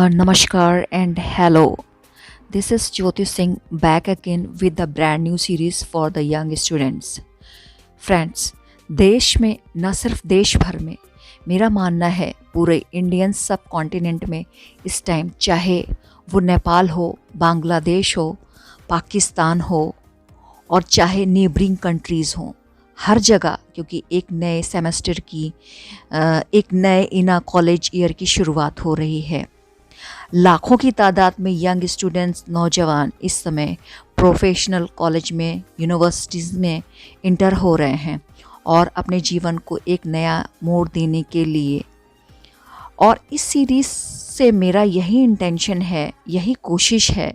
Namaskar and hello. This is Jyoti Singh back again with the brand new series for the young students. Friends, देश में न सिर्फ देश भर में, मेरा मानना है पूरे इंडियन सब कॉन्टिनेंट में इस टाइम, चाहे वो नेपाल हो, बांग्लादेश हो, पाकिस्तान हो और चाहे नेबरिंग कंट्रीज़ हों, हर जगह, क्योंकि एक नए सेमेस्टर की एक नए इना कॉलेज ईयर की शुरुआत हो रही है। लाखों की तादाद में यंग स्टूडेंट्स, नौजवान इस समय प्रोफेशनल कॉलेज में, यूनिवर्सिटीज़ में इंटर हो रहे हैं और अपने जीवन को एक नया मोड़ देने के लिए। और इस सीरीज़ से मेरा यही इंटेंशन है, यही कोशिश है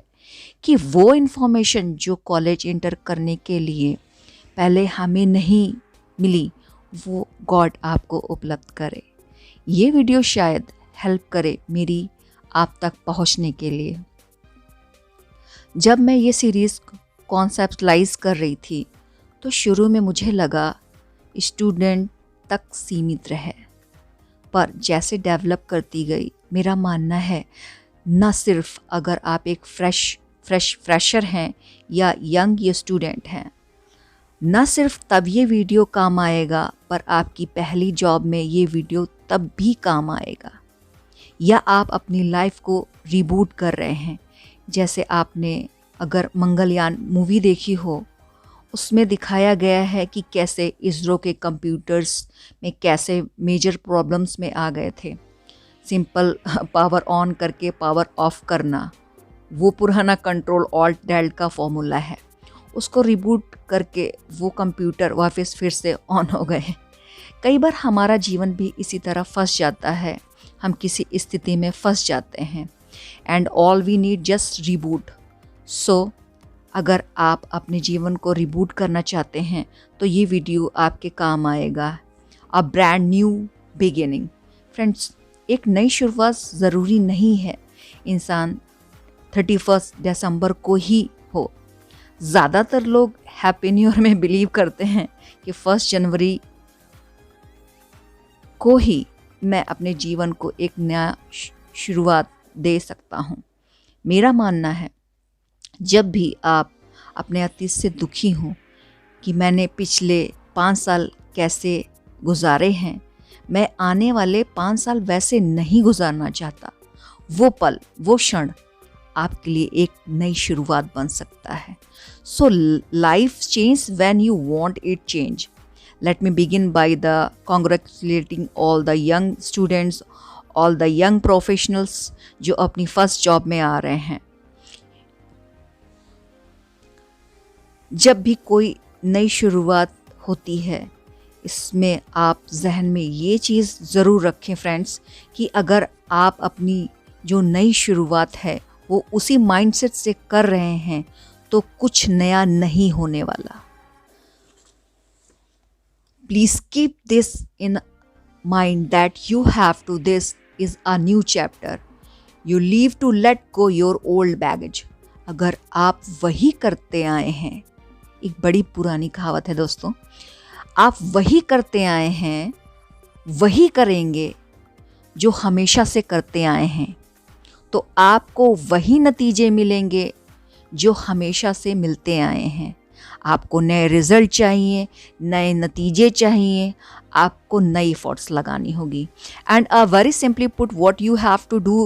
कि वो इन्फॉर्मेशन जो कॉलेज इंटर करने के लिए पहले हमें नहीं मिली, वो गॉड आपको उपलब्ध करे। ये वीडियो शायद हेल्प करे मेरी आप तक पहुंचने के लिए। जब मैं ये सीरीज़ कॉन्सेप्टलाइज कर रही थी तो शुरू में मुझे लगा स्टूडेंट तक सीमित रहे, पर जैसे डेवलप करती गई, मेरा मानना है न सिर्फ अगर आप एक फ्रेशर हैं या यंग ये स्टूडेंट हैं, न सिर्फ तब ये वीडियो काम आएगा, पर आपकी पहली जॉब में ये वीडियो तब भी काम आएगा, या आप अपनी लाइफ को रिबूट कर रहे हैं। जैसे आपने अगर मंगलयान मूवी देखी हो, उसमें दिखाया गया है कि कैसे इसरो के कंप्यूटर्स में कैसे मेजर प्रॉब्लम्स में आ गए थे। सिंपल पावर ऑन करके पावर ऑफ करना, वो पुराना कंट्रोल ऑल्ट डेल्ट का फॉर्मूला है, उसको रिबूट करके वो कंप्यूटर वापस फिर से ऑन हो गए। कई बार हमारा जीवन भी इसी तरह फंस जाता है, हम किसी स्थिति में फंस जाते हैं and all we need just reboot. So अगर आप अपने जीवन को रिबूट करना चाहते हैं तो ये वीडियो आपके काम आएगा। A brand new beginning. Friends, एक नई शुरुआत ज़रूरी नहीं है इंसान 31 दिसंबर को ही हो। ज़्यादातर लोग हैप्पी न्यू ईयर में बिलीव करते हैं कि 1 जनवरी को ही मैं अपने जीवन को एक नया शुरुआत दे सकता हूँ। मेरा मानना है, जब भी आप अपने अतीत से दुखी हों कि मैंने पिछले 5 साल कैसे गुजारे हैं, मैं आने वाले 5 साल वैसे नहीं गुजारना चाहता, वो पल, वो क्षण आपके लिए एक नई शुरुआत बन सकता है। So life change when you want it change. Let me begin by the congratulating all the young students, all the young professionals जो अपनी फर्स्ट जॉब में आ रहे हैं। जब भी कोई नई शुरुआत होती है, इसमें आप जहन में ये चीज़ ज़रूर रखें फ्रेंड्स कि अगर आप अपनी जो नई शुरुआत है वो उसी माइंडसेट से कर रहे हैं तो कुछ नया नहीं होने वाला। Please keep this in mind that you have to, this is a new chapter. You leave to let go your old baggage. अगर आप वही करते आए हैं, एक बड़ी पुरानी कहावत है दोस्तों, आप वही करते आए हैं, वही करेंगे जो हमेशा से करते आए हैं, तो आपको वही नतीजे मिलेंगे जो हमेशा से मिलते आए हैं। आपको नए रिज़ल्ट चाहिए, नए नतीजे चाहिए, आपको नई एफर्ट्स लगानी होगी। And very simply put, what you have to do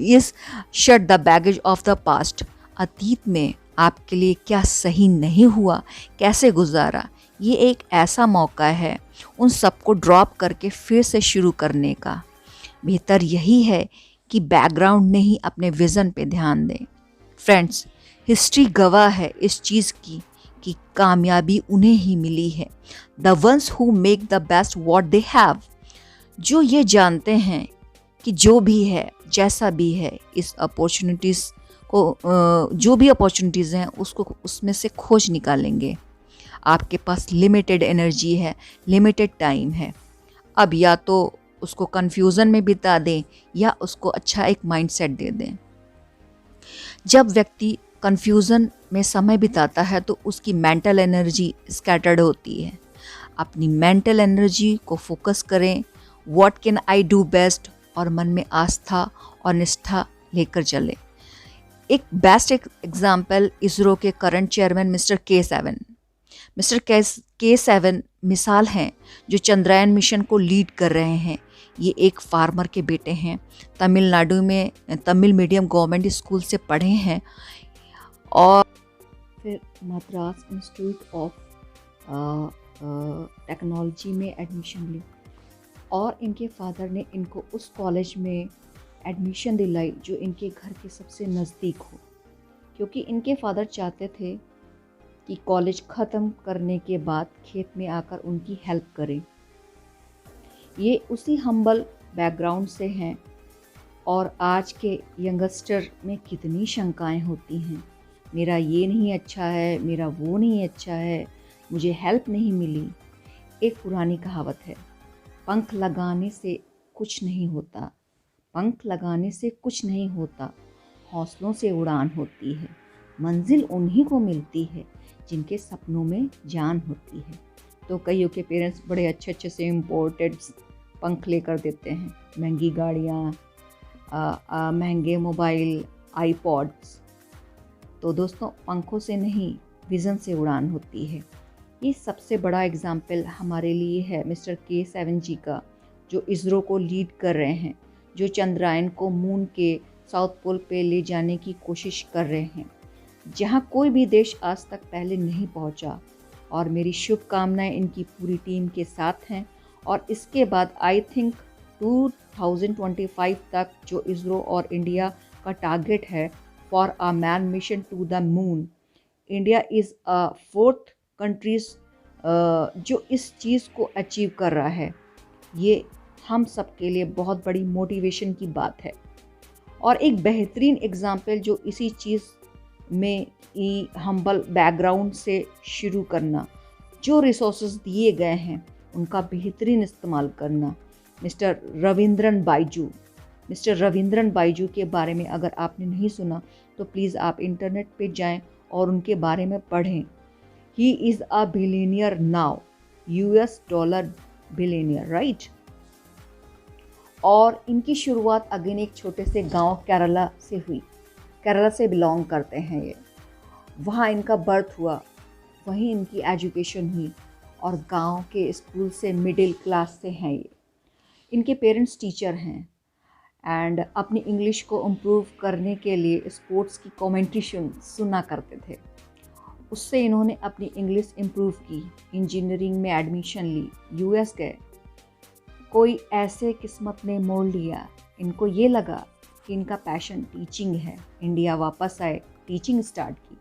is shut the baggage of the past. अतीत में आपके लिए क्या सही नहीं हुआ, कैसे गुजारा, ये एक ऐसा मौका है उन सबको ड्रॉप करके फिर से शुरू करने का। बेहतर यही है कि बैकग्राउंड नहीं, अपने विज़न पे ध्यान दें। फ्रेंड्स, हिस्ट्री गवाह है इस चीज़ की कि कामयाबी उन्हें ही मिली है। The ones who make the best what they have. जो ये जानते हैं कि जो भी है, जैसा भी है, इस अपॉर्चुनिटीज़ को, जो भी अपॉर्चुनिटीज़ हैं उसको उसमें से खोज निकालेंगे। आपके पास लिमिटेड एनर्जी है, लिमिटेड टाइम है। अब या तो उसको कन्फ्यूज़न में बिता दें या उसको अच्छा एक माइंडसेट दे दें। जब व्यक्ति कन्फ्यूज़न में समय बिताता है तो उसकी मेंटल एनर्जी स्कैटर्ड होती है। अपनी मेंटल एनर्जी को फोकस करें। What can I do best, और मन में आस्था और निष्ठा लेकर चले। एक बेस्ट एग्जाम्पल इसरो के करंट चेयरमैन मिस्टर के सेवन मिसाल हैं जो चंद्रयान मिशन को लीड कर रहे हैं। ये एक फार्मर के बेटे हैं, तमिलनाडु में तमिल मीडियम गवर्नमेंट स्कूल से पढ़े हैं और फिर मद्रास इंस्टीट्यूट ऑफ टेक्नोलॉजी में एडमिशन ली और इनके फादर ने इनको उस कॉलेज में एडमिशन दिलाई जो इनके घर के सबसे नज़दीक हो, क्योंकि इनके फादर चाहते थे कि कॉलेज ख़त्म करने के बाद खेत में आकर उनकी हेल्प करें। ये उसी हम्बल बैकग्राउंड से हैं और आज के यंगस्टर में कितनी शंकाएं होती हैं, मेरा ये नहीं अच्छा है, मेरा वो नहीं अच्छा है, मुझे हेल्प नहीं मिली। एक पुरानी कहावत है, पंख लगाने से कुछ नहीं होता, पंख लगाने से कुछ नहीं होता, हौसलों से उड़ान होती है। मंजिल उन्हीं को मिलती है जिनके सपनों में जान होती है। तो कईयों के पेरेंट्स बड़े अच्छे अच्छे से इम्पोर्टेड पंख लेकर देते हैं, महंगी गाड़ियाँ, महंगे मोबाइल, आईपॉड्स। तो दोस्तों, पंखों से नहीं, विज़न से उड़ान होती है। ये सबसे बड़ा एग्जाम्पल हमारे लिए है मिस्टर के7 जी का, जो इसरो को लीड कर रहे हैं, जो चंद्रयान को मून के साउथ पोल पे ले जाने की कोशिश कर रहे हैं, जहां कोई भी देश आज तक पहले नहीं पहुंचा। और मेरी शुभकामनाएं इनकी पूरी टीम के साथ हैं। और इसके बाद आई थिंक 2025 तक जो इसरो और इंडिया का टारगेट है for a man mission to the moon, India is a fourth countries जो इस चीज़ को अचीव कर रहा है। ये हम सब के लिए बहुत बड़ी मोटिवेशन की बात है। और एक बेहतरीन एग्जाम्पल जो इसी चीज़ में हम्बल बैकग्राउंड से शुरू करना, जो रिसोर्सेज दिए गए हैं उनका बेहतरीन इस्तेमाल करना, मिस्टर रविंद्रन बाइजू के बारे में अगर आपने नहीं सुना तो प्लीज़ आप इंटरनेट पे जाएं और उनके बारे में पढ़ें। He is a billionaire now, $, billionaire, right. और इनकी शुरुआत अगेन एक छोटे से गांव केरला से हुई। केरला से बिलोंग करते हैं ये, वहाँ इनका बर्थ हुआ, वहीं इनकी एजुकेशन हुई और गांव के स्कूल से मिडिल क्लास से हैं ये। इनके पेरेंट्स टीचर हैं एंड अपनी इंग्लिश को इम्प्रूव करने के लिए स्पोर्ट्स की कमेंट्री सुना करते थे। उससे इन्होंने अपनी इंग्लिश इम्प्रूव की, इंजीनियरिंग में एडमिशन ली, यूएस गए। कोई ऐसे किस्मत ने मोड़ लिया, इनको ये लगा कि इनका पैशन टीचिंग है। इंडिया वापस आए, टीचिंग स्टार्ट की।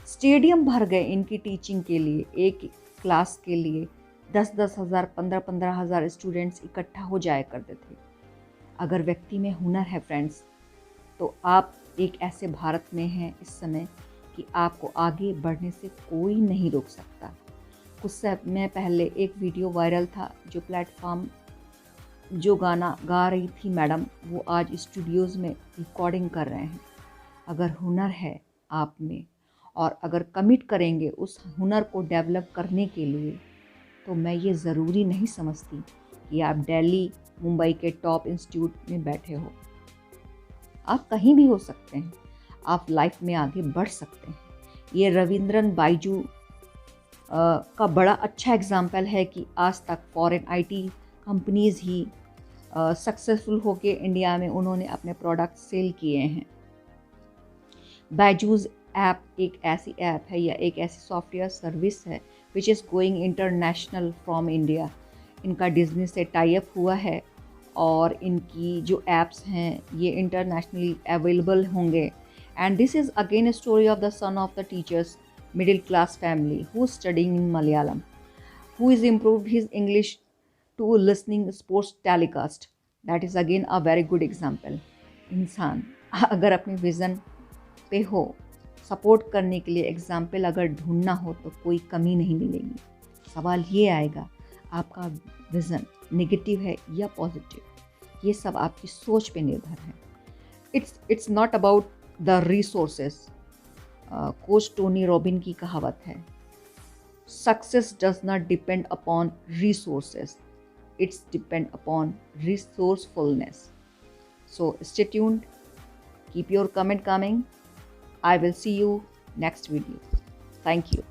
स्टेडियम भर गए इनकी टीचिंग के लिए। एक क्लास के लिए 10-10 हज़ार, 15-15 हज़ार स्टूडेंट्स इकट्ठा हो जाया करते थे। अगर व्यक्ति में हुनर है फ्रेंड्स, तो आप एक ऐसे भारत में हैं इस समय कि आपको आगे बढ़ने से कोई नहीं रोक सकता। कुछ समय पहले एक वीडियो वायरल था, जो गाना गा रही थी मैडम, वो आज स्टूडियोज़ में रिकॉर्डिंग कर रहे हैं। अगर हुनर है आप में और अगर कमिट करेंगे उस हुनर को डेवलप करने के लिए, तो मैं ये ज़रूरी नहीं समझती कि आप दिल्ली, मुंबई के टॉप इंस्टीट्यूट में बैठे हो। आप कहीं भी हो सकते हैं, आप लाइफ में आगे बढ़ सकते हैं। ये रविंद्रन बाइजू का बड़ा अच्छा एग्जाम्पल है कि आज तक foreign IT companies he successful होके इंडिया में उन्होंने अपने प्रोडक्ट सेल किए हैं। बाइजूज़ ऐप एक ऐसी ऐप है या एक ऐसी सॉफ्टवेयर सर्विस है which is going international from India. इनका डिज़नी से टाई अप हुआ है और इनकी जो ऐप्स हैं ये इंटरनेशनली अवेलेबल होंगे। And this is again a story of the son of the teachers middle class family who studying in Malayalam, who is improved his English to listening sports telecast. That is again a very good example. इंसान अगर अपने vision पे हो, support करने के लिए example अगर ढूंढना हो तो कोई कमी नहीं मिलेगी। सवाल ये आएगा, आपका विज़न नेगेटिव है या पॉजिटिव, ये सब आपकी सोच पे निर्भर है। It's not about the resources. Coach Tony robin की कहावत है, Success does not depend upon resources, it's depend upon resourcefulness. So stay tuned, keep your comment coming. I will see you next video. Thank you.